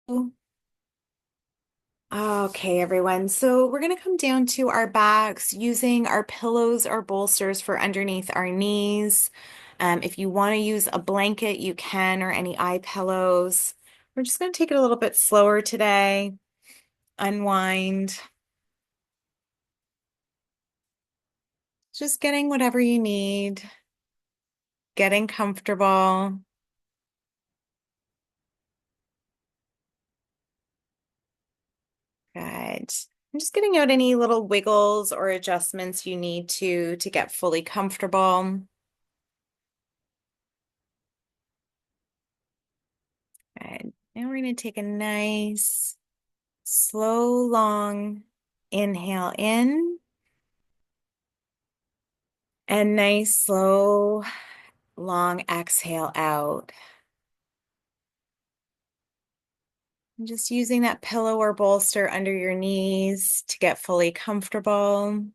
Okay, everyone. So we're going to come down to our backs using our pillows or bolsters for underneath our knees. If you want to use a blanket, you can, or any eye pillows. We're just going to take it a little bit slower today. Unwind. Just getting whatever you need, getting comfortable. Good. I'm just getting out any little wiggles or adjustments you need to get fully comfortable. Good. Now we're going to take a nice, slow, long inhale in and nice, slow, long exhale out. And just using that pillow or bolster under your knees to get fully comfortable. And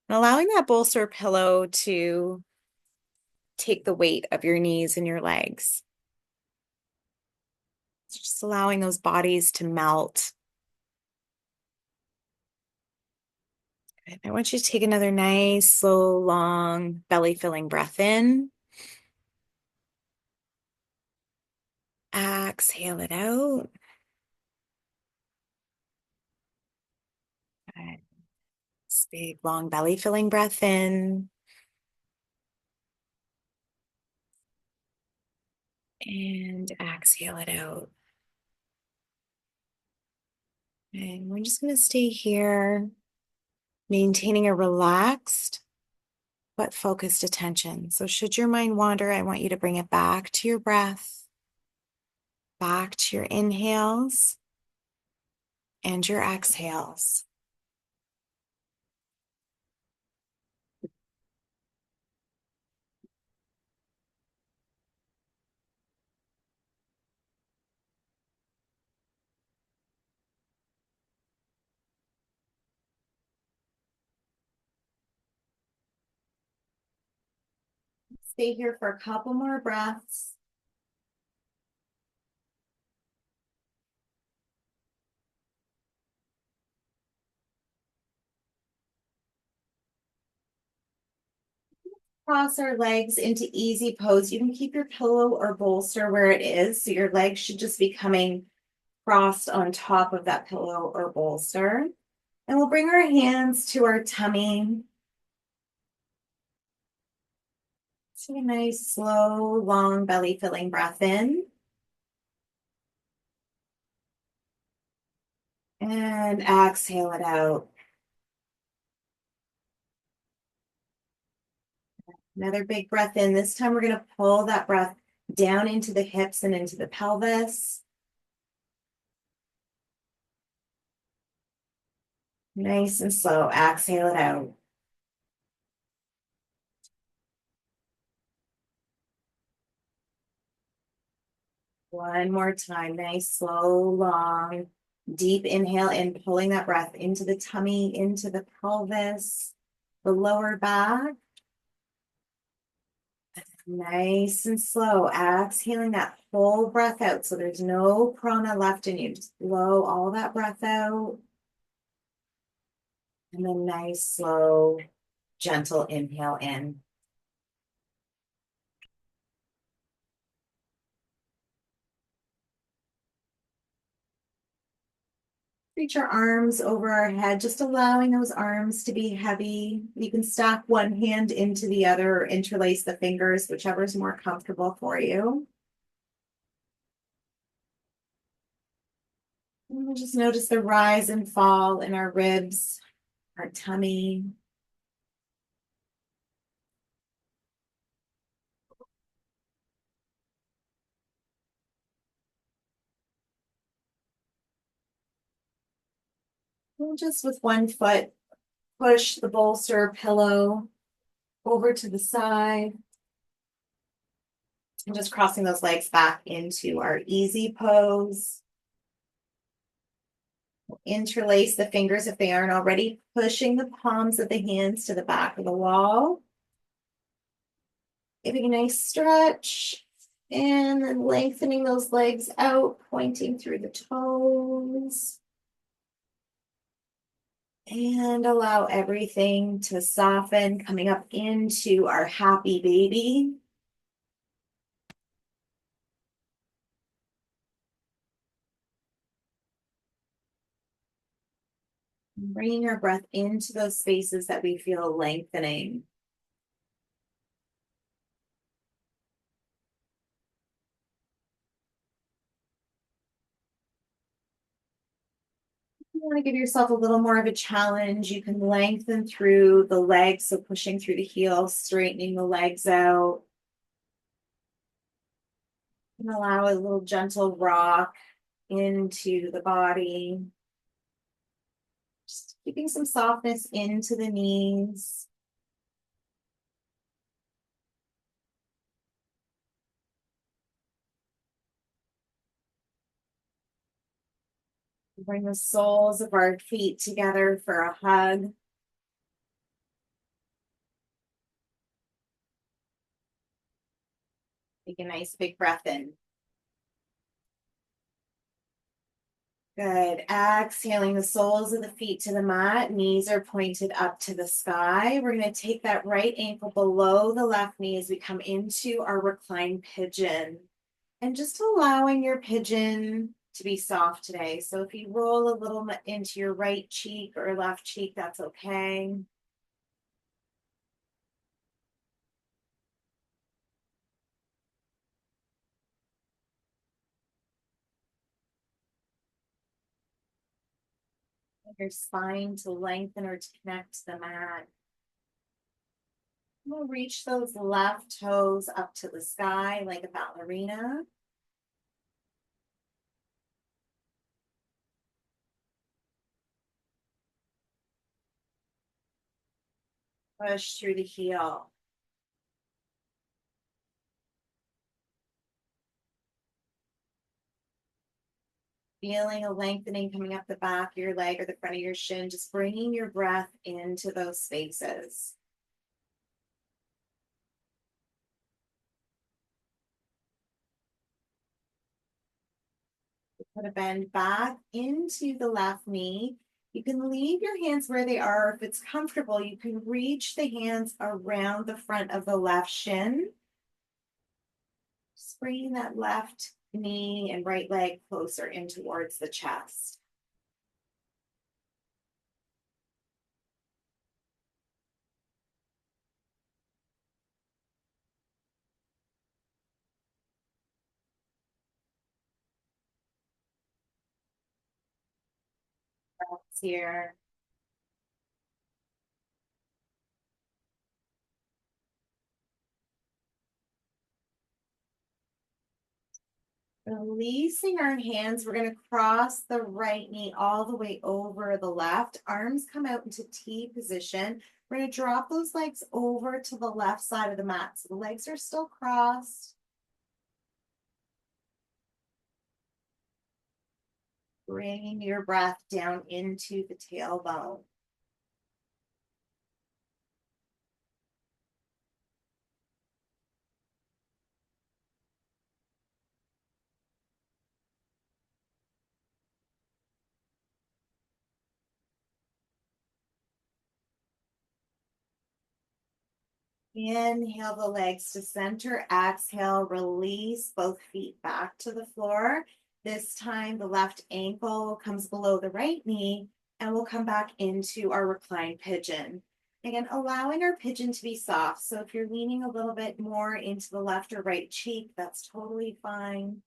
allowing that bolster or pillow to take the weight of your knees and your legs. So just allowing those bodies to melt. Good. I want you to take another nice, slow, long, belly-filling breath in. Exhale it out. Good. This big, long belly-filling breath in. And exhale it out. And we're just going to stay here, maintaining a relaxed but focused attention. So should your mind wander, I want you to bring it back to your breath, back to your inhales and your exhales. Stay here for a couple more breaths. Cross our legs into easy pose. You can keep your pillow or bolster where it is. So your legs should just be coming crossed on top of that pillow or bolster. And we'll bring our hands to our tummy. Take a nice, slow, long belly filling breath in. And exhale it out. Another big breath in. This time we're going to pull that breath down into the hips and into the pelvis. Nice and slow. Exhale it out. One more time. Nice, slow, long, deep inhale in, pulling that breath into the tummy, into the pelvis, the lower back. Nice and slow. Exhaling that whole breath out. So there's no prana left in you. Just blow all that breath out. And then nice, slow, gentle inhale in. Reach our arms over our head, just allowing those arms to be heavy. You can stack one hand into the other or interlace the fingers, whichever is more comfortable for you. And we'll just notice the rise and fall in our ribs, our tummy. And just with one foot, push the bolster pillow over to the side. And just crossing those legs back into our easy pose. Interlace the fingers if they aren't already, pushing the palms of the hands to the back of the wall. Giving a nice stretch. And then lengthening those legs out, pointing through the toes. And allow everything to soften, coming up into our happy baby. Bringing our breath into those spaces that we feel lengthening. You want to give yourself a little more of a challenge, you can lengthen through the legs, so pushing through the heels, straightening the legs out. And allow a little gentle rock into the body. Just keeping some softness into the knees. Bring the soles of our feet together for a hug. Take a nice big breath in. Good. Exhaling the soles of the feet to the mat. Knees are pointed up to the sky. We're going to take that right ankle below the left knee as we come into our reclined pigeon. And just allowing your pigeon to be soft today. So if you roll a little into your right cheek or left cheek, that's okay. Your spine to lengthen or to connect to the mat. We'll reach those left toes up to the sky like a ballerina. Push through the heel. Feeling a lengthening coming up the back of your leg or the front of your shin, just bringing your breath into those spaces. Put a bend back into the left knee. You can leave your hands where they are. If it's comfortable, you can reach the hands around the front of the left shin. Just bringing that left knee and right leg closer in towards the chest. Breaths here. Releasing our hands, we're going to cross the right knee all the way over the left. Arms come out into T position. We're going to drop those legs over to the left side of the mat. So the legs are still crossed. Bringing your breath down into the tailbone. Inhale the legs to center. Exhale, release both feet back to the floor. This time, the left ankle comes below the right knee and we'll come back into our reclined pigeon. Again, allowing our pigeon to be soft. So if you're leaning a little bit more into the left or right cheek, that's totally fine.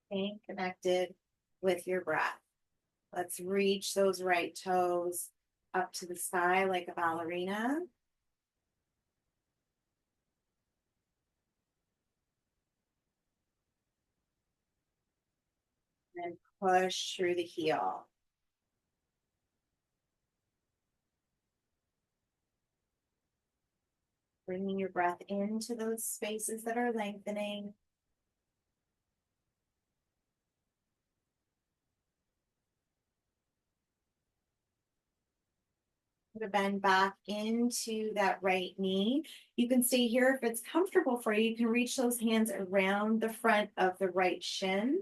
Staying connected with your breath. Let's reach those right toes up to the sky like a ballerina. And push through the heel. Bringing your breath into those spaces that are lengthening. To bend back into that right knee. You can stay here if it's comfortable for you. You can reach those hands around the front of the right shin.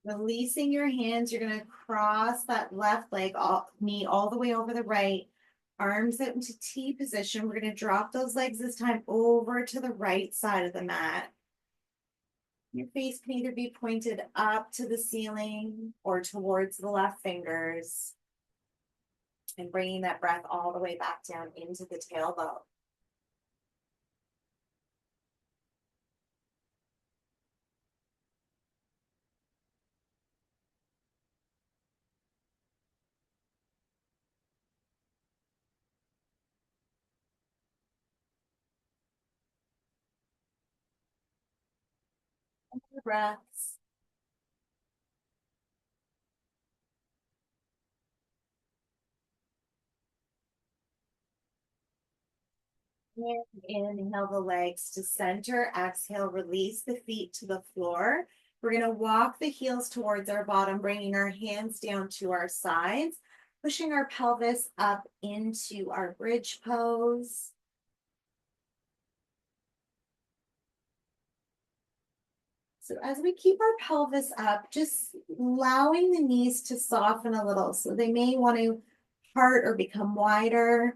Releasing your hands, you're going to cross that left leg, knee all the way over the right, arms out into T position. We're going to drop those legs this time over to the right side of the mat. Your face can either be pointed up to the ceiling or towards the left fingers. And bringing that breath all the way back down into the tailbone. Breaths. Inhale the legs to center. Exhale, release the feet to the floor. We're going to walk the heels towards our bottom, bringing our hands down to our sides, pushing our pelvis up into our bridge pose. So as we keep our pelvis up, just allowing the knees to soften a little. So they may want to part or become wider.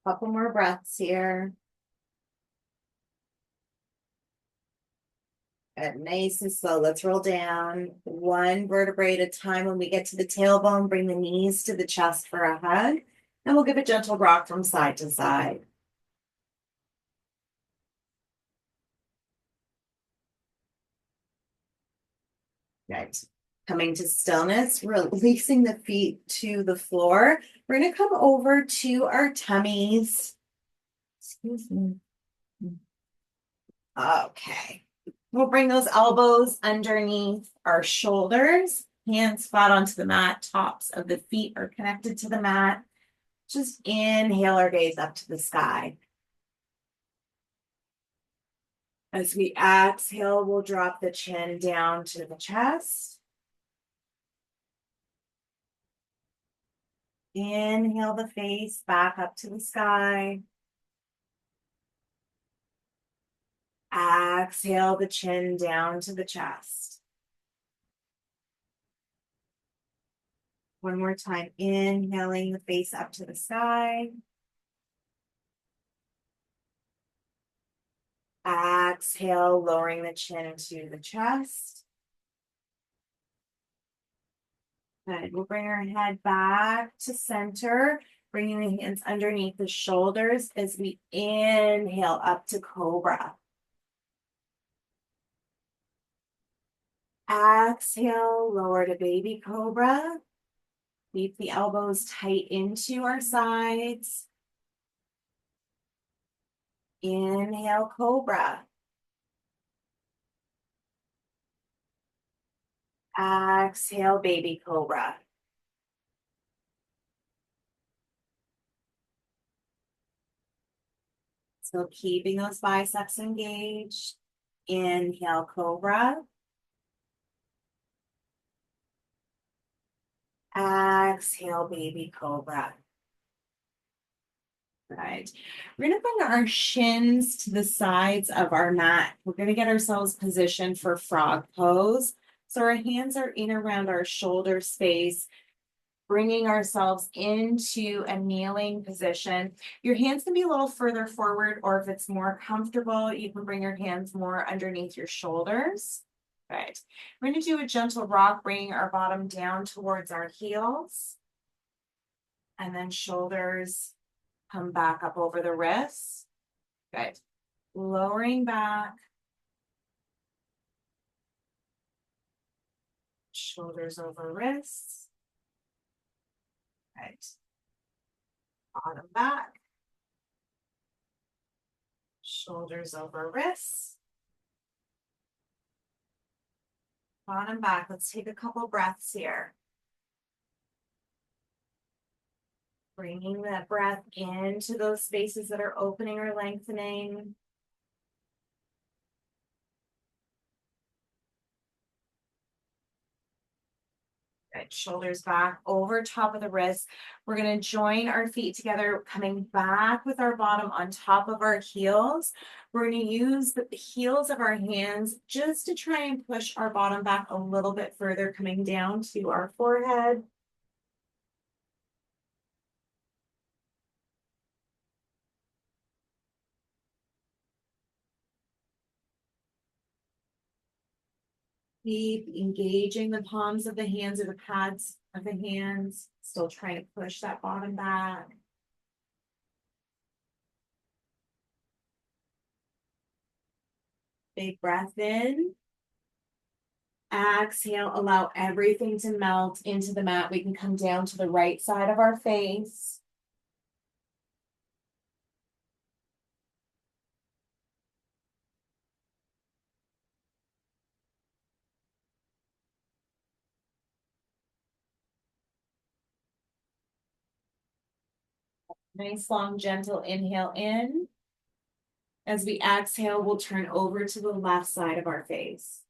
Couple more breaths here. Good, nice and slow. Let's roll down one vertebrae at a time. When we get to the tailbone, bring the knees to the chest for a hug. And we'll give a gentle rock from side to side. Right. Coming to stillness, releasing the feet to the floor. We're going to come over to our tummies. Excuse me. Okay. We'll bring those elbows underneath our shoulders, hands flat onto the mat, tops of the feet are connected to the mat. Just inhale our gaze up to the sky. As we exhale, we'll drop the chin down to the chest. Inhale the face back up to the sky. Exhale the chin down to the chest. One more time, inhaling the face up to the sky. Exhale, lowering the chin to the chest. Good. We'll bring our head back to center, bringing the hands underneath the shoulders as we inhale up to cobra. Exhale, lower to baby cobra. Keep the elbows tight into our sides. Inhale, cobra. Exhale, baby cobra. So keeping those biceps engaged. Inhale, cobra. Exhale, baby cobra. Right. We're going to bring our shins to the sides of our mat. We're going to get ourselves positioned for frog pose. So our hands are in around our shoulder space, bringing ourselves into a kneeling position. Your hands can be a little further forward, or if it's more comfortable, you can bring your hands more underneath your shoulders. Good. We're going to do a gentle rock, bringing our bottom down towards our heels. And then shoulders come back up over the wrists. Good. Lowering back. Shoulders over wrists. Good. Bottom back. Shoulders over wrists. Bottom back. Let's take a couple breaths here. Bringing that breath into those spaces that are opening or lengthening. Good. Shoulders back over top of the wrists. We're going to join our feet together, coming back with our bottom on top of our heels. We're going to use the heels of our hands just to try and push our bottom back a little bit further, coming down to our forehead. Keep engaging the palms of the hands or the pads of the hands. Still trying to push that bottom back. Big breath in. Exhale, allow everything to melt into the mat. We can come down to the right side of our face. Nice, long, gentle inhale in. As we exhale, we'll turn over to the left side of our face.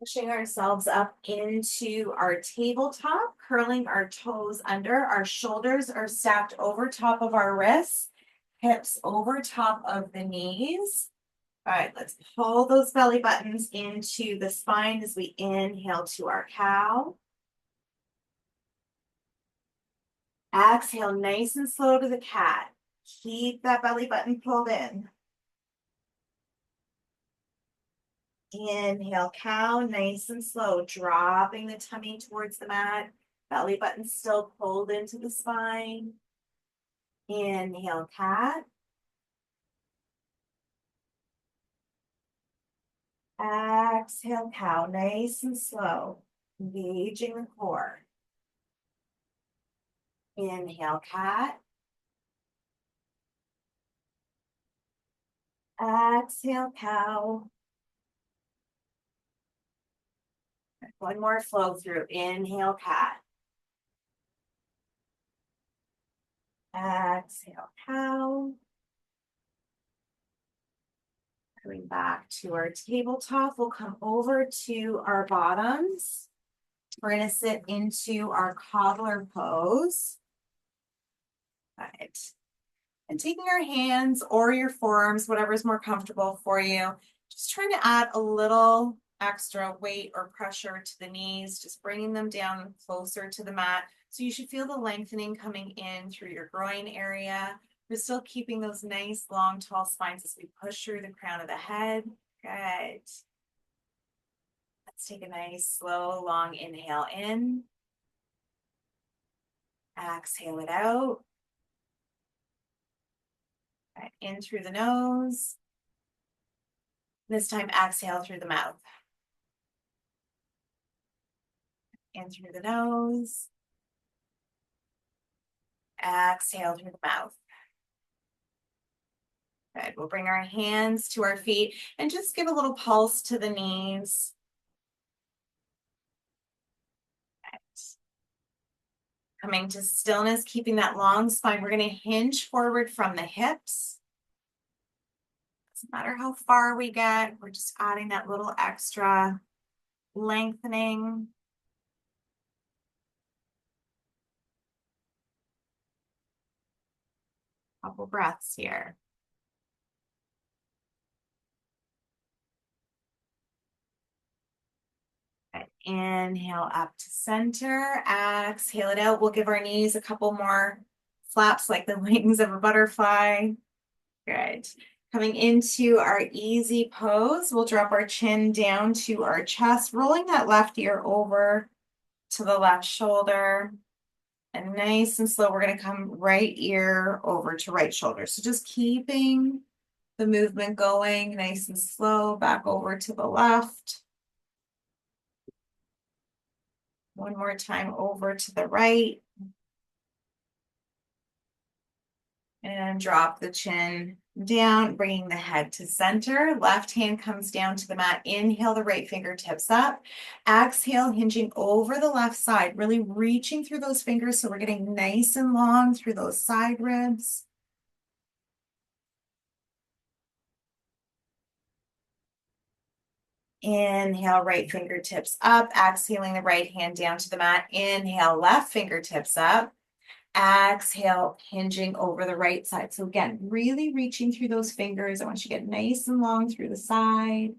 Pushing ourselves up into our tabletop, curling our toes under. Our shoulders are stacked over top of our wrists, hips over top of the knees. All right, let's pull those belly buttons into the spine as we inhale to our cow. Exhale, nice and slow to the cat. Keep that belly button pulled in. Inhale, cow, nice and slow, dropping the tummy towards the mat. Belly button still pulled into the spine. Inhale, cat. Exhale, cow, nice and slow, engaging the core. Inhale, cat. Exhale, cow. One more flow through. Inhale, cat. Exhale, cow. Coming back to our tabletop, we'll come over to our bottoms. We're going to sit into our cobbler pose. All right. And taking our hands or your forearms, whatever's more comfortable for you, just trying to add a little extra weight or pressure to the knees, just bringing them down closer to the mat. So you should feel the lengthening coming in through your groin area. We're still keeping those nice, long, tall spines as we push through the crown of the head. Good. Let's take a nice, slow, long inhale in. Exhale it out. Right, in through the nose. This time, exhale through the mouth. In through the nose. Exhale through the mouth. Good. We'll bring our hands to our feet and just give a little pulse to the knees. Good. Coming to stillness, keeping that long spine. We're going to hinge forward from the hips. Doesn't matter how far we get, we're just adding that little extra lengthening. Couple breaths here. Inhale up to center, exhale it out. We'll give our knees a couple more flaps like the wings of a butterfly. Good. Coming into our easy pose, we'll drop our chin down to our chest, rolling that left ear over to the left shoulder. And nice and slow, we're going to come right ear over to right shoulder. So just keeping the movement going, nice and slow, back over to the left. One more time over to the right. And drop the chin down, bringing the head to center. Left hand comes down to the mat. Inhale the right fingertips up. Exhale, hinging over the left side, really reaching through those fingers so we're getting nice and long through those side ribs. Inhale, right fingertips up. Exhaling the right hand down to the mat. Inhale, left fingertips up. Exhale, hinging over the right side. So again, really reaching through those fingers. I want you to get nice and long through the side.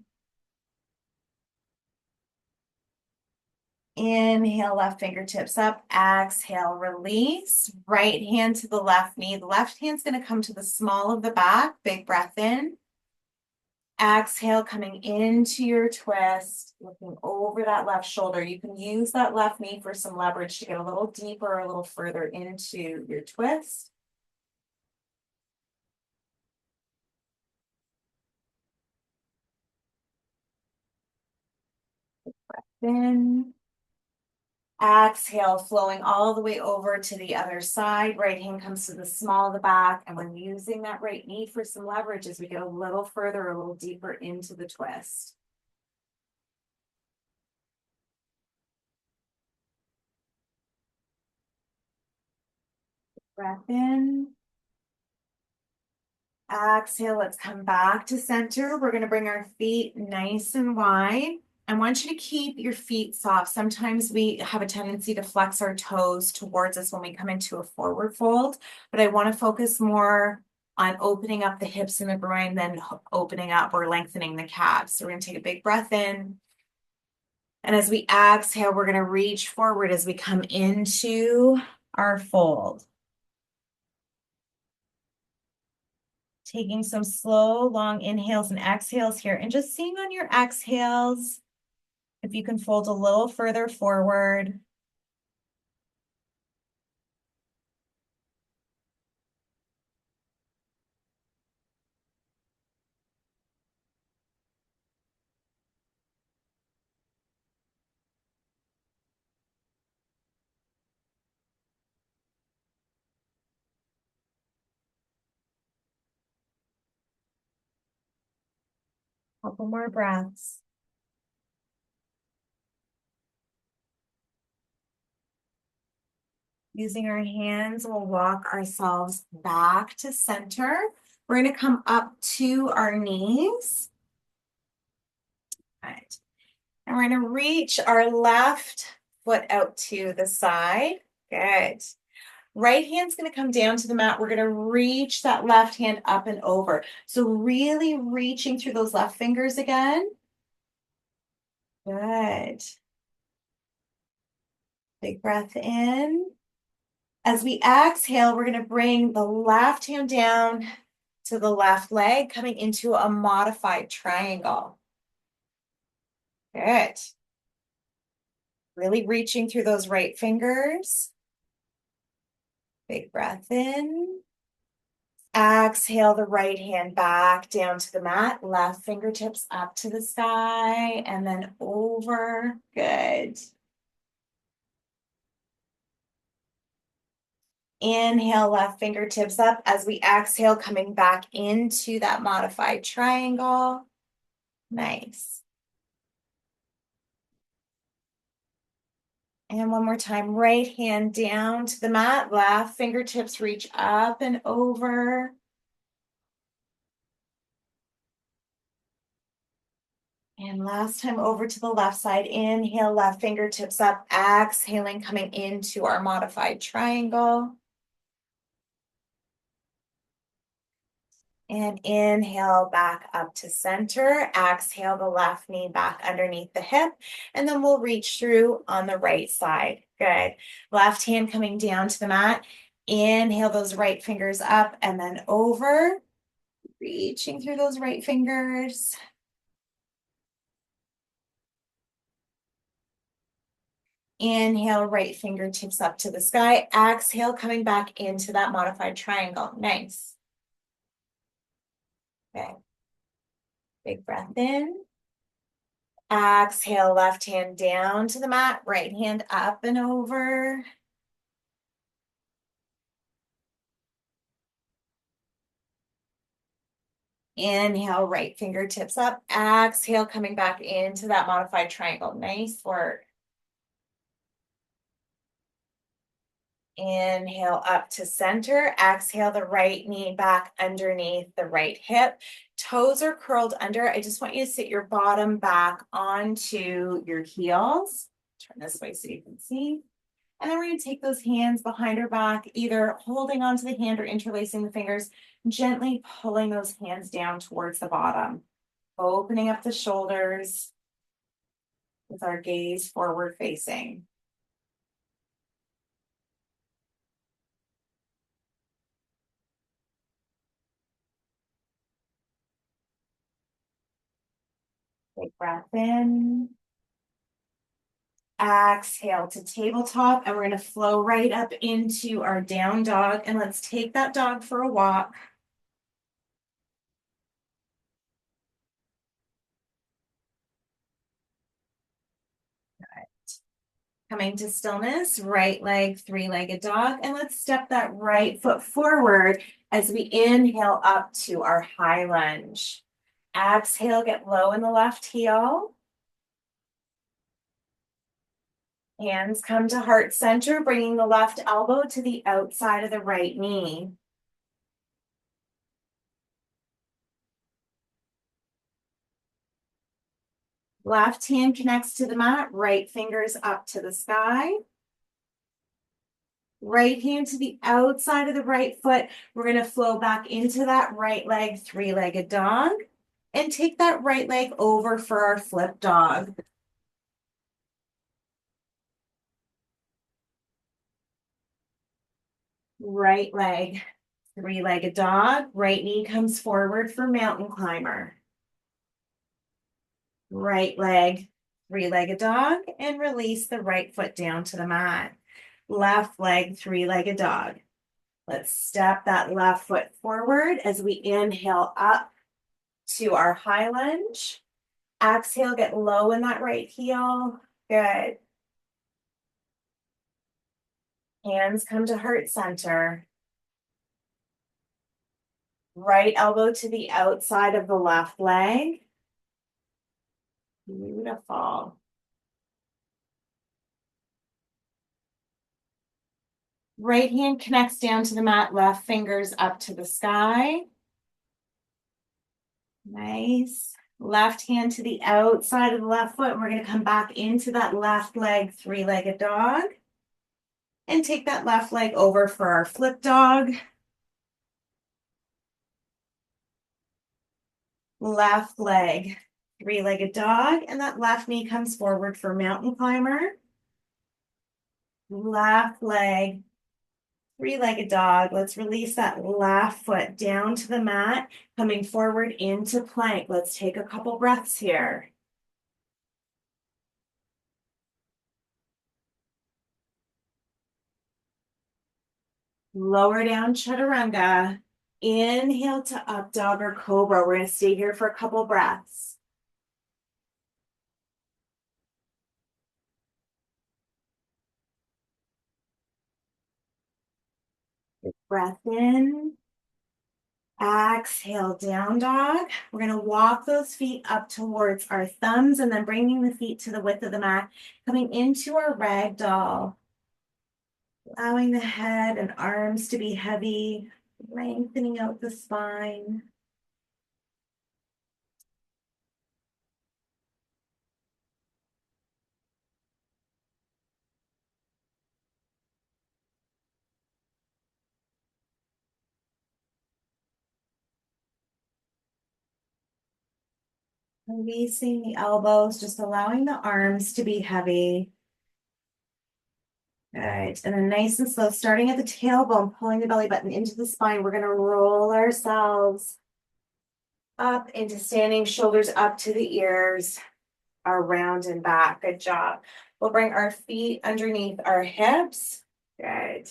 Inhale, left fingertips up. Exhale, release. Right hand to the left knee. The left hand's going to come to the small of the back. Big breath in. Exhale, coming into your twist, looking over that left shoulder. You can use that left knee for some leverage to get a little deeper, a little further into your twist. Then exhale, flowing all the way over to the other side. Right hand comes to the small of the back. And we're using that right knee for some leverage as we get a little further, a little deeper into the twist. Breath in. Exhale, let's come back to center. We're going to bring our feet nice and wide. I want you to keep your feet soft. Sometimes we have a tendency to flex our toes towards us when we come into a forward fold, but I want to focus more on opening up the hips and the groin than opening up or lengthening the calves. So we're going to take a big breath in. And as we exhale, we're going to reach forward as we come into our fold. Taking some slow, long inhales and exhales here, and just seeing on your exhales if you can fold a little further forward. Couple more breaths. Using our hands, we'll walk ourselves back to center. We're going to come up to our knees. All right. And we're going to reach our left foot out to the side. Good. Right hand's going to come down to the mat. We're going to reach that left hand up and over. So really reaching through those left fingers again. Good. Big breath in. As we exhale, we're going to bring the left hand down to the left leg, coming into a modified triangle. Good. Really reaching through those right fingers. Big breath in. Exhale the right hand back down to the mat, left fingertips up to the sky, and then over. Good. Inhale, left fingertips up as we exhale, coming back into that modified triangle. Nice. And one more time, right hand down to the mat, left fingertips reach up and over. And last time over to the left side, inhale, left fingertips up, exhaling, coming into our modified triangle. And inhale back up to center. Exhale the left knee back underneath the hip. And then we'll reach through on the right side. Good. Left hand coming down to the mat. Inhale those right fingers up and then over. Reaching through those right fingers. Inhale, right fingertips up to the sky. Exhale, coming back into that modified triangle. Nice. Okay. Big breath in. Exhale, left hand down to the mat, right hand up and over. Inhale, right fingertips up. Exhale, coming back into that modified triangle. Nice work. Inhale up to center. Exhale the right knee back underneath the right hip. Toes are curled under. I just want you to sit your bottom back onto your heels. Turn this way so you can see. And then we're going to take those hands behind our back, either holding onto the hand or interlacing the fingers, gently pulling those hands down towards the bottom. Opening up the shoulders with our gaze forward facing. Big breath in. Exhale to tabletop, and we're going to flow right up into our down dog. And let's take that dog for a walk. Coming to stillness, right leg, three-legged dog. And let's step that right foot forward as we inhale up to our high lunge. Exhale, get low in the left heel. Hands come to heart center, bringing the left elbow to the outside of the right knee. Left hand connects to the mat, right fingers up to the sky. Right hand to the outside of the right foot. We're going to flow back into that right leg, three-legged dog. And take that right leg over for our flip dog. Right leg, three-legged dog. Right knee comes forward for mountain climber. Right leg, three-legged dog. And release the right foot down to the mat. Left leg, three-legged dog. Let's step that left foot forward as we inhale up to our high lunge. Exhale, get low in that right heel. Good. Hands come to heart center. Right elbow to the outside of the left leg. Beautiful. Right hand connects down to the mat, left fingers up to the sky. Nice. Left hand to the outside of the left foot. We're going to come back into that left leg, three-legged dog. And take that left leg over for our flip dog. Left leg, three-legged dog. And that left knee comes forward for mountain climber. Left leg, three-legged dog. Let's release that left foot down to the mat, coming forward into plank. Let's take a couple breaths here. Lower down, chaturanga. Inhale to up dog or cobra. We're going to stay here for a couple breaths. Breath in. Exhale, down dog. We're going to walk those feet up towards our thumbs and then bringing the feet to the width of the mat, coming into our rag doll. Allowing the head and arms to be heavy, lengthening out the spine. Releasing the elbows, just allowing the arms to be heavy. Good. And then nice and slow, starting at the tailbone, pulling the belly button into the spine. We're going to roll ourselves up into standing, shoulders up to the ears, around and back. Good job. We'll bring our feet underneath our hips. Good.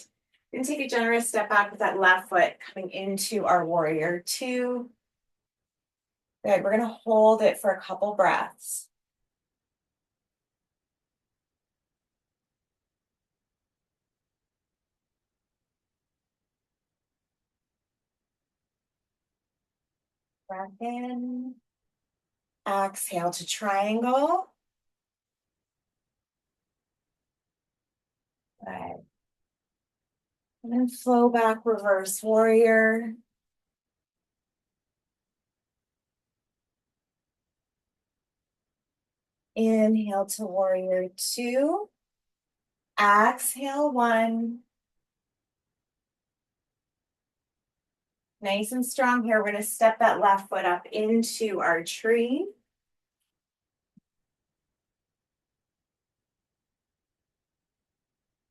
Then take a generous step back with that left foot coming into our warrior two. Good. We're going to hold it for a couple breaths. Breath in. Exhale to triangle. Good. And then flow back, reverse warrior. Inhale to warrior two. Exhale one. Nice and strong here. We're going to step that left foot up into our tree.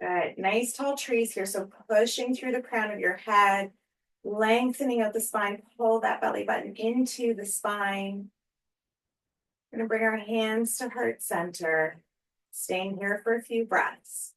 Good. Nice tall trees here. So pushing through the crown of your head, lengthening out the spine, pull that belly button into the spine. We're going to bring our hands to heart center, staying here for a few breaths.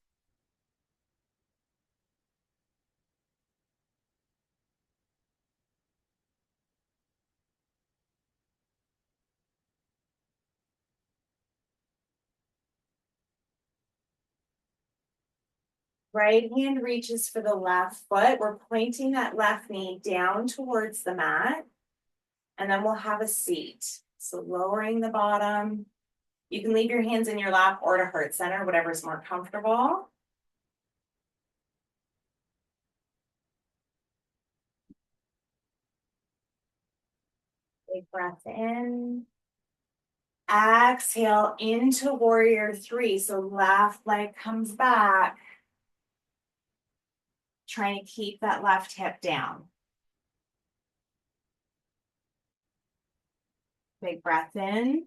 Right hand reaches for the left foot. We're pointing that left knee down towards the mat, and then we'll have a seat. So lowering the bottom. You can leave your hands in your lap or to heart center, whatever's more comfortable. Big breath in. Exhale into warrior three. So left leg comes back. Trying to keep that left hip down. Big breath in.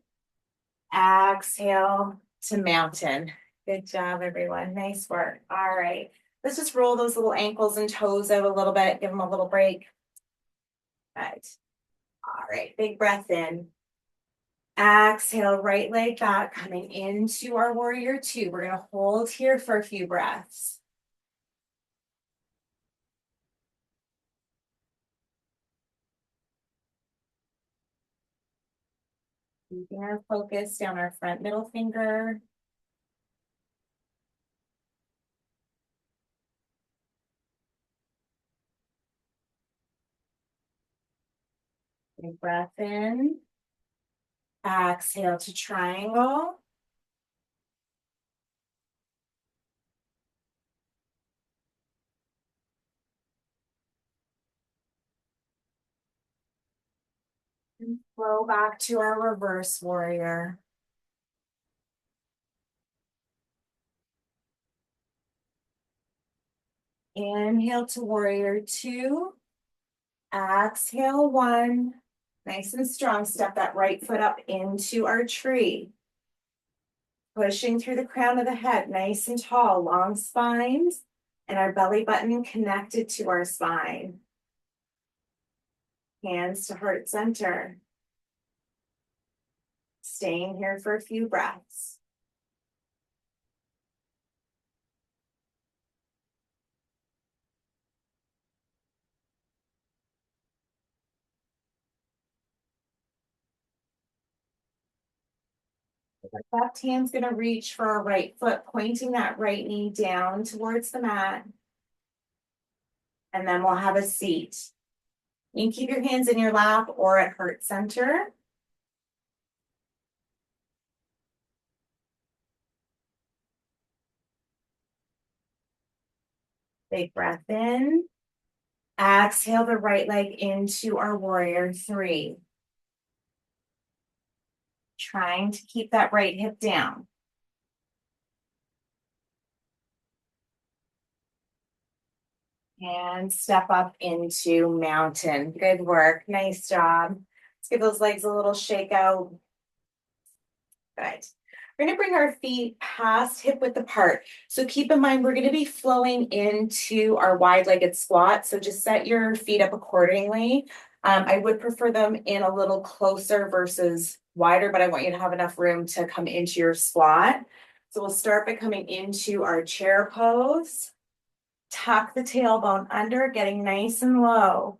Exhale to mountain. Good job, everyone. Nice work. All right. Let's just roll those little ankles and toes out a little bit. Give them a little break. Good. All right. Big breath in. Exhale, right leg back, coming into our warrior two. We're going to hold here for a few breaths. Keeping our focus down our front middle finger. Big breath in. Exhale to triangle. And flow back to our reverse warrior. Inhale to warrior two. Exhale one. Nice and strong. Step that right foot up into our tree. Pushing through the crown of the head, nice and tall, long spines, and our belly button connected to our spine. Hands to heart center. Staying here for a few breaths. The left hand's going to reach for our right foot, pointing that right knee down towards the mat. And then we'll have a seat. You can keep your hands in your lap or at heart center. Big breath in. Exhale the right leg into our warrior three. Trying to keep that right hip down. And step up into mountain. Good work. Nice job. Let's give those legs a little shake out. Good. We're going to bring our feet past hip width apart. So keep in mind, we're going to be flowing into our wide-legged squat. So just set your feet up accordingly. I would prefer them in a little closer versus wider, but I want you to have enough room to come into your squat. So we'll start by coming into our chair pose. Tuck the tailbone under, getting nice and low.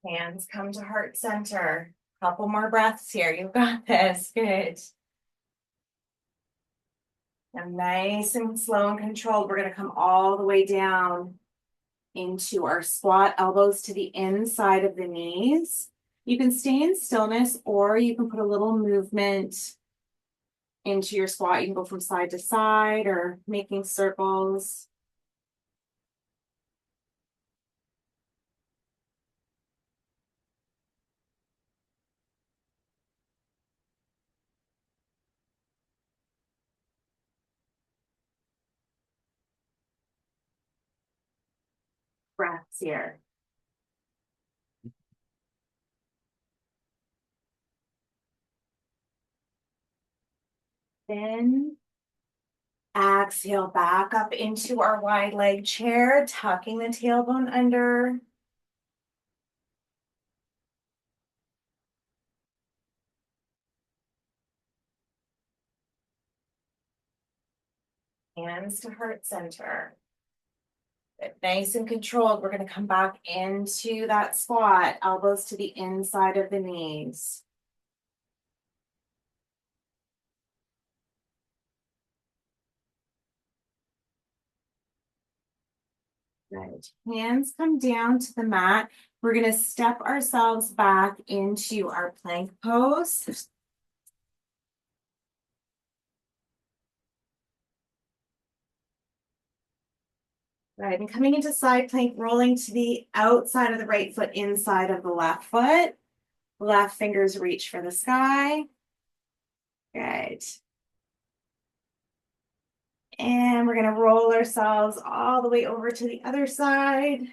Hands come to heart center. Couple more breaths here. You've got this. Good. Now, nice and slow and controlled. We're going to come all the way down into our squat, elbows to the inside of the knees. You can stay in stillness or you can put a little movement into your squat. You can go from side to side or making circles. Breaths here. Then exhale back up into our wide leg chair, tucking the tailbone under. Hands to heart center. Nice and controlled. We're going to come back into that squat, elbows to the inside of the knees. Good. Hands come down to the mat. We're going to step ourselves back into our plank pose. Right, and coming into side plank, rolling to the outside of the right foot, inside of the left foot. Left fingers reach for the sky. Good. And we're going to roll ourselves all the way over to the other side.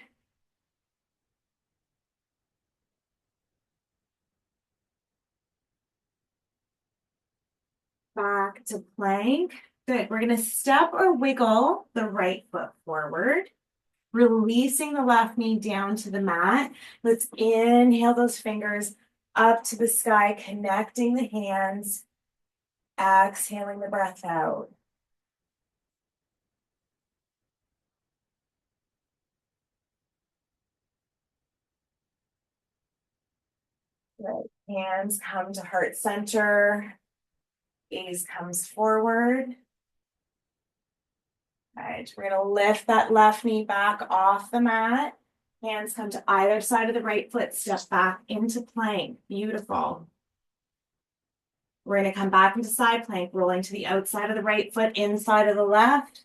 Back to plank. Good. We're going to step or wiggle the right foot forward, releasing the left knee down to the mat. Let's inhale those fingers up to the sky, connecting the hands, exhaling the breath out. Good. Hands come to heart center, gaze comes forward. All right, we're going to lift that left knee back off the mat. Hands come to either side of the right foot, step back into plank. Beautiful. We're going to come back into side plank, rolling to the outside of the right foot, inside of the left.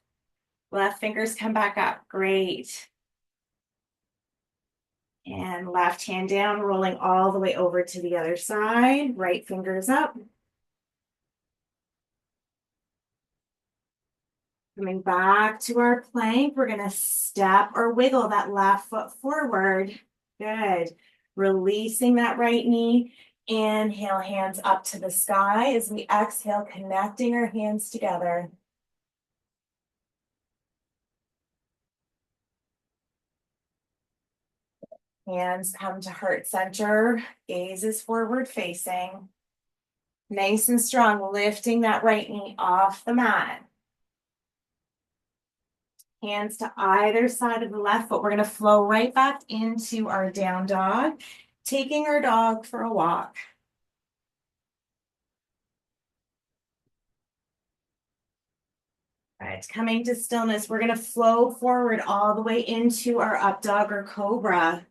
Left fingers come back up. Great. And left hand down, rolling all the way over to the other side. Right fingers up. Coming back to our plank, we're going to step or wiggle that left foot forward. Good. Releasing that right knee. Inhale, hands up to the sky as we exhale, connecting our hands together. Hands come to heart center. Gaze is forward facing. Nice and strong, lifting that right knee off the mat. Hands to either side of the left foot. We're going to flow right back into our down dog, taking our dog for a walk. All right, coming to stillness, we're going to flow forward all the way into our up dog or cobra.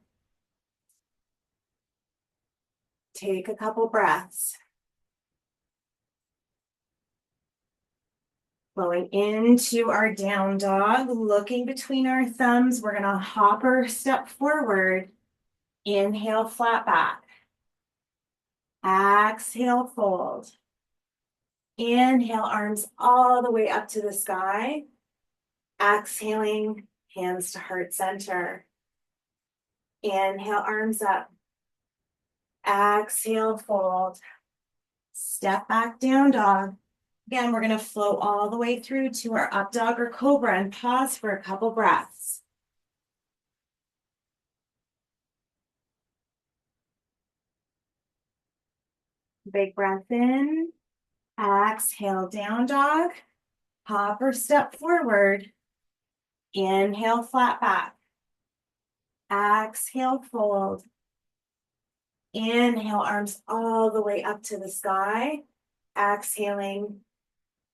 Take a couple breaths. Flowing into our down dog, looking between our thumbs, we're going to hop or step forward. Inhale, flat back. Exhale, fold. Inhale, arms all the way up to the sky. Exhaling, hands to heart center. Inhale, arms up. Exhale, fold. Step back, down dog. Again, we're going to flow all the way through to our up dog or cobra and pause for a couple breaths. Big breath in. Exhale, down dog. Hop or step forward. Inhale, flat back. Exhale, fold. Inhale, arms all the way up to the sky. Exhaling,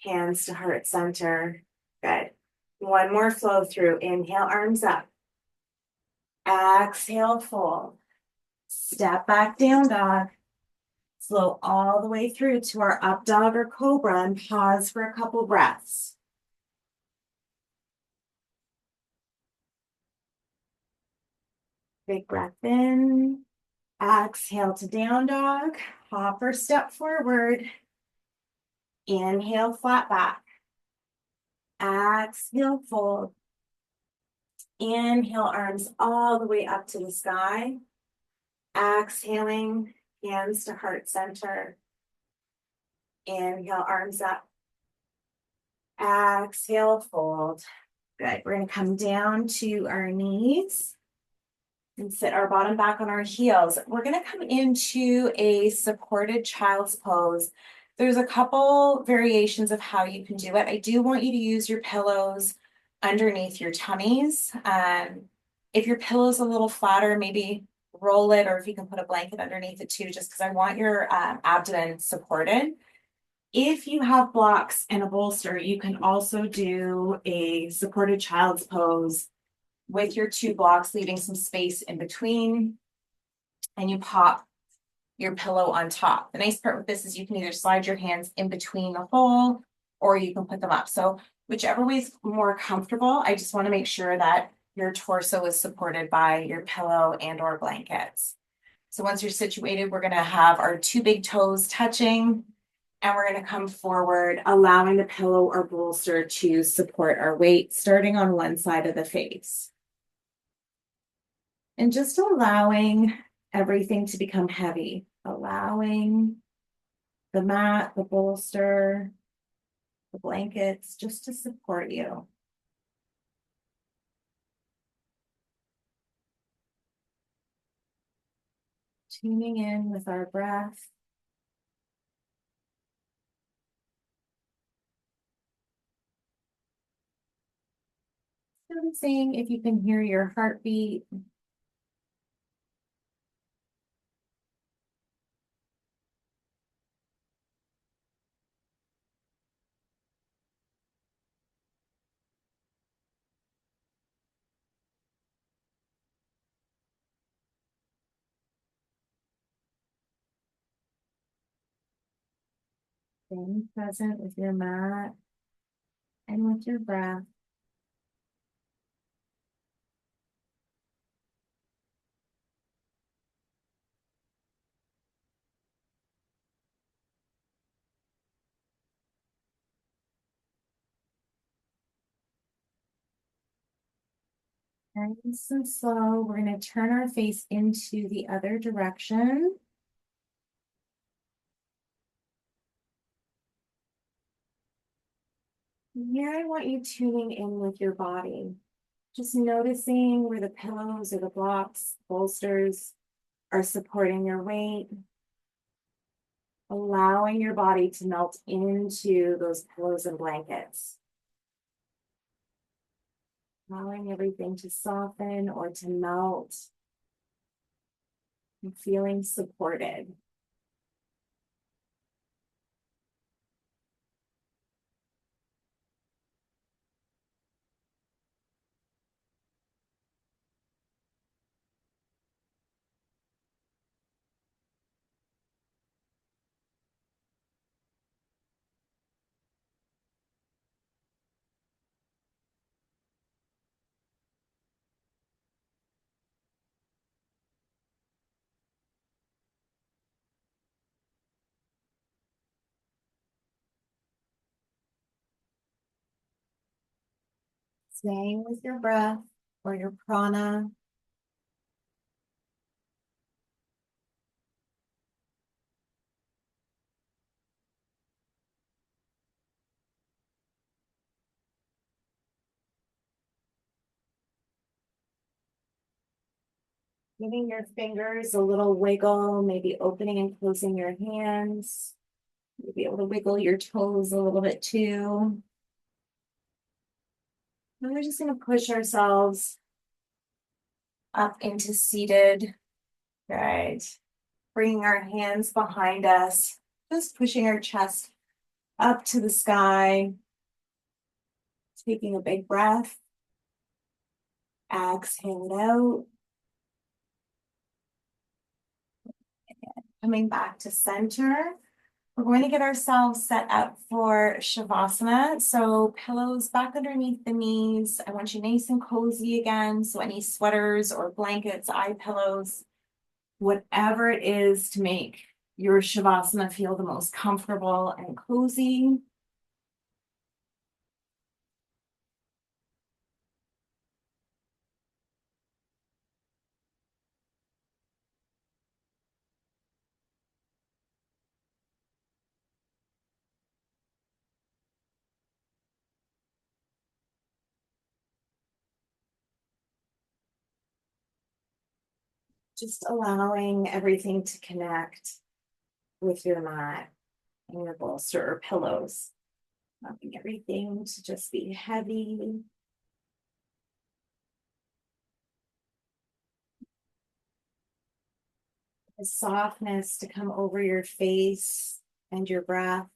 hands to heart center. Good. One more flow through. Inhale, arms up. Exhale, fold. Step back, down dog. Flow all the way through to our up dog or cobra and pause for a couple breaths. Big breath in. Exhale to down dog. Hop or step forward. Inhale, flat back. Exhale, fold. Inhale, arms all the way up to the sky. Exhaling, hands to heart center. Inhale, arms up. Exhale, fold. Good. We're going to come down to our knees and sit our bottom back on our heels. We're going to come into a supported child's pose. There's a couple variations of how you can do it. I do want you to use your pillows underneath your tummies. If your pillow's a little flatter, maybe roll it, or if you can put a blanket underneath it too, just because I want your abdomen supported. If you have blocks and a bolster, you can also do a supported child's pose with your two blocks, leaving some space in between, and you pop your pillow on top. The nice part with this is you can either slide your hands in between the hole or you can put them up. So whichever way is more comfortable, I just want to make sure that your torso is supported by your pillow and or blankets. So once you're situated, we're going to have our two big toes touching, and we're going to come forward, allowing the pillow or bolster to support our weight, starting on one side of the face. And just allowing everything to become heavy, allowing the mat, the bolster, the blankets, just to support you. Tuning in with our breath. Noticing if you can hear your heartbeat. Staying present with your mat and with your breath. Nice and slow, we're going to turn our face into the other direction. Here, I want you tuning in with your body. Just noticing where the pillows or the blocks, bolsters are supporting your weight. Allowing your body to melt into those pillows and blankets. Allowing everything to soften or to melt. And feeling supported. Staying with your breath or your prana. Giving your fingers a little wiggle, maybe opening and closing your hands. You'll be able to wiggle your toes a little bit too. And we're just going to push ourselves up into seated. Right. Bringing our hands behind us, just pushing our chest up to the sky. Taking a big breath. Exhale it out. Coming back to center. We're going to get ourselves set up for Shavasana. So pillows back underneath the knees. I want you nice and cozy again. So any sweaters or blankets, eye pillows, whatever it is to make your Shavasana feel the most comfortable and cozy. Just allowing everything to connect with your mat and your bolster or pillows. Allowing everything to just be heavy. The softness to come over your face and your breath.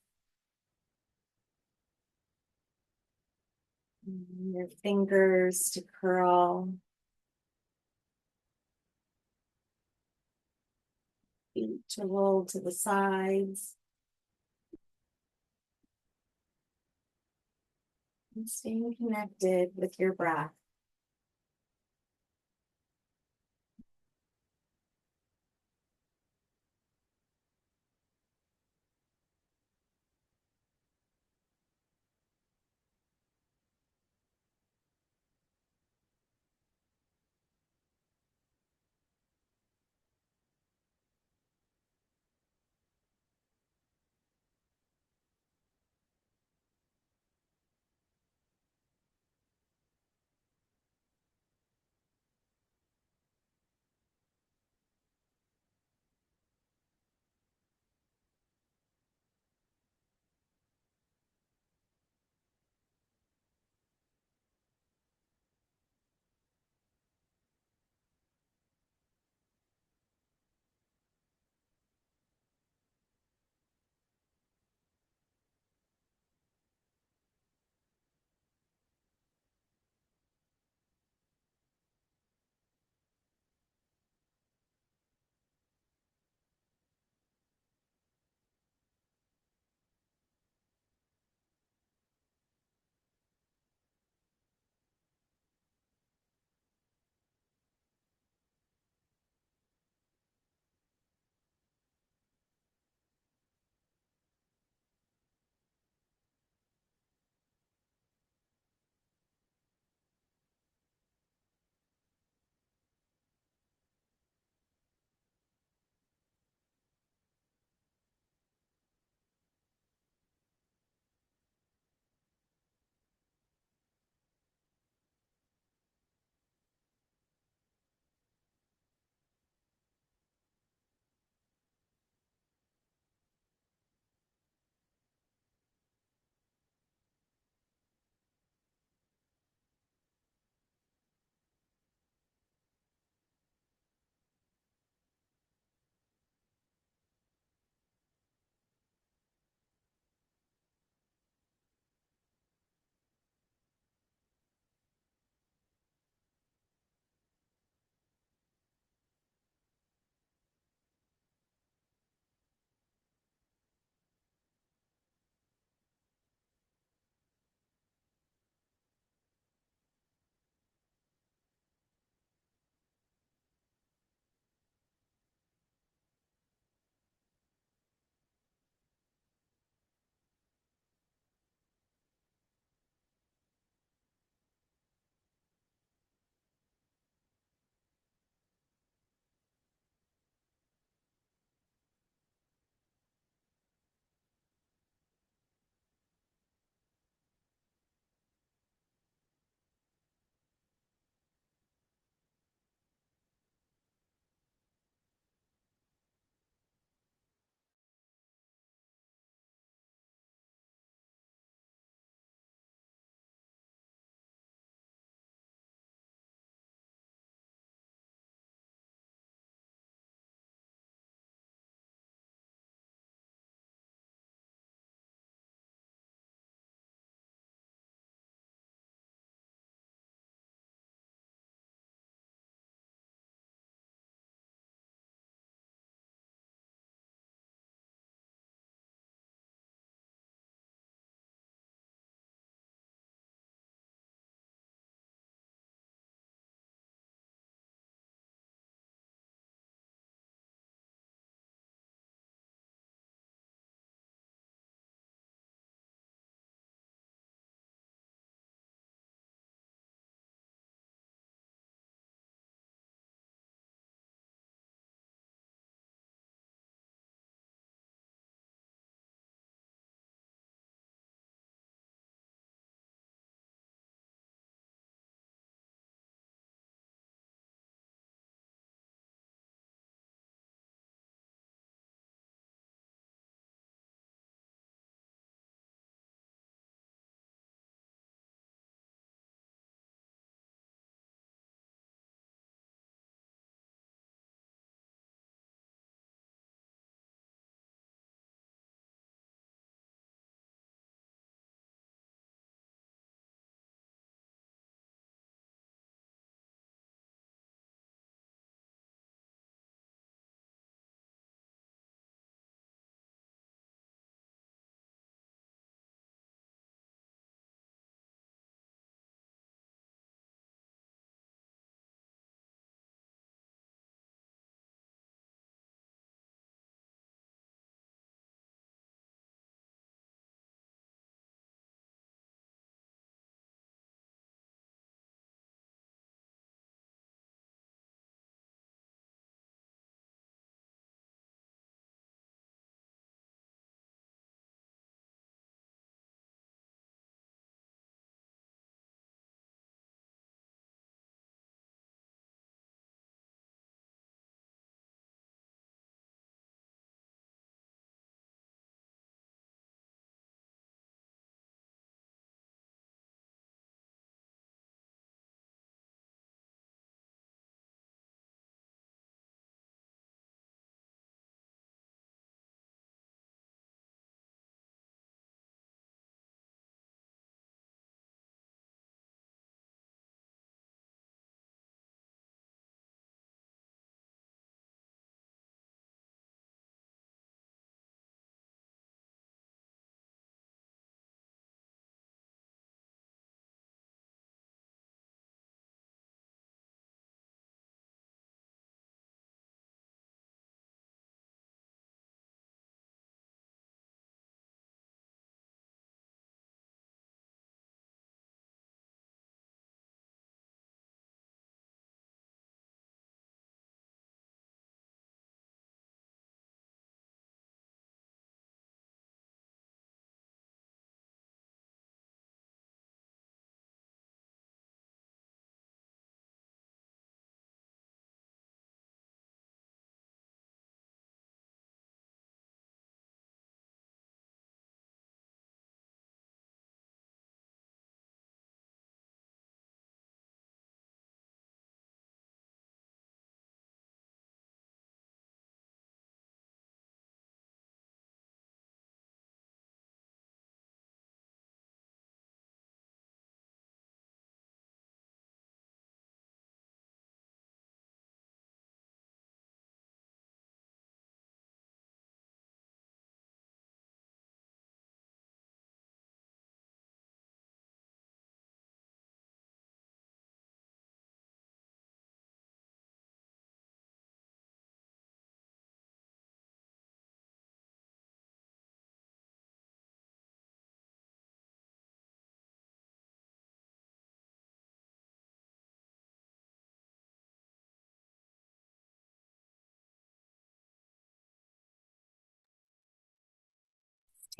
Your fingers to curl. Feet to roll to the sides. And staying connected with your breath.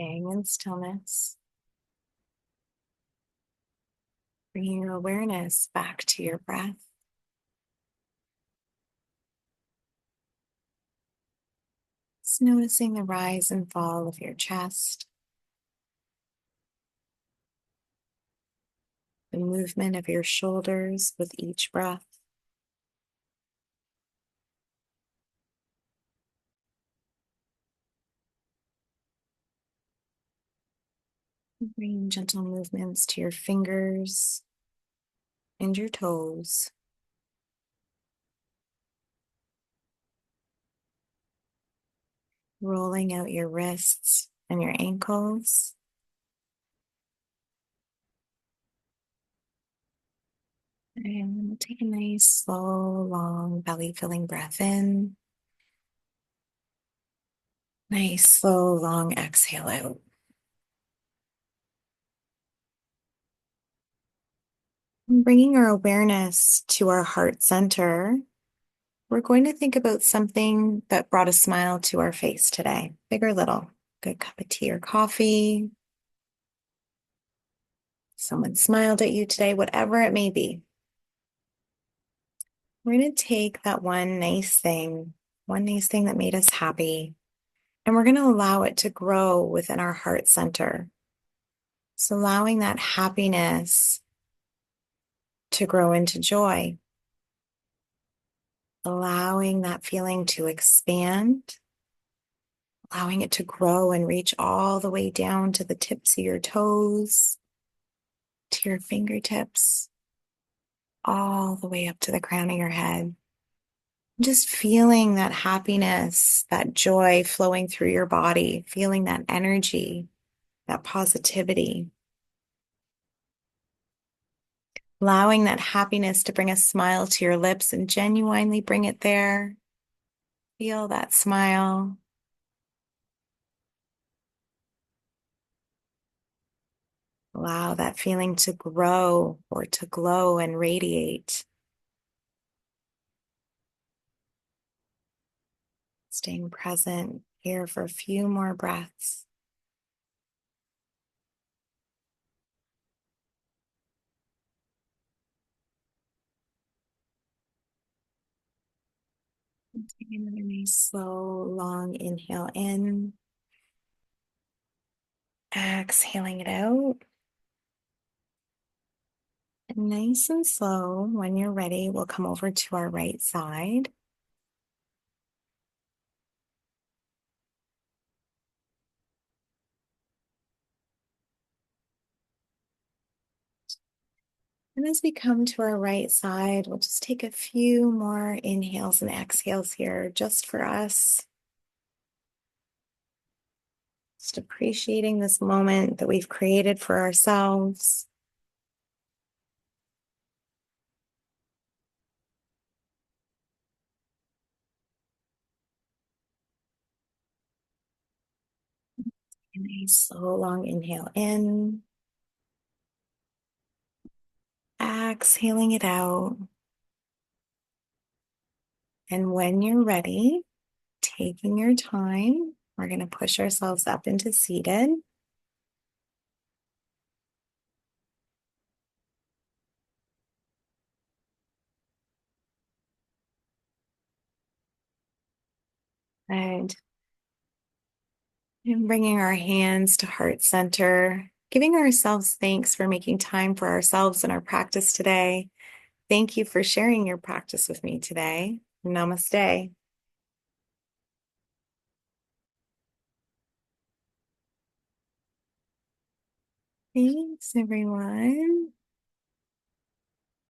Staying in stillness, bringing your awareness back to your breath. Just noticing the rise and fall of your chest, the movement of your shoulders with each breath. Bringing gentle movements to your fingers and your toes. Rolling out your wrists and your ankles. And we'll take a nice, slow, long belly filling breath in. Nice, slow, long exhale out. And bringing our awareness to our heart center, we're going to think about something that brought a smile to our face today, big or little. Good cup of tea or coffee. Someone smiled at you today, whatever it may be. We're going to take that one nice thing that made us happy, and we're going to allow it to grow within our heart center. So allowing that happiness to grow into joy, allowing that feeling to expand, allowing it to grow and reach all the way down to the tips of your toes, to your fingertips, all the way up to the crown of your head. Just feeling that happiness, that joy flowing through your body, feeling that energy, that positivity. Allowing that happiness to bring a smile to your lips and genuinely bring it there. Feel that smile. Allow that feeling to grow or to glow and radiate. Staying present here for a few more breaths. Take another nice, slow, long inhale in. Exhaling it out. And nice and slow, when you're ready, we'll come over to our right side. And as we come to our right side, we'll just take a few more inhales and exhales here just for us. Just appreciating this moment that we've created for ourselves. A nice slow, long inhale in. Exhaling it out. And when you're ready, taking your time, we're going to push ourselves up into seated. And bringing our hands to heart center, giving ourselves thanks for making time for ourselves and our practice today. Thank you for sharing your practice with me today. Namaste. Thanks, everyone.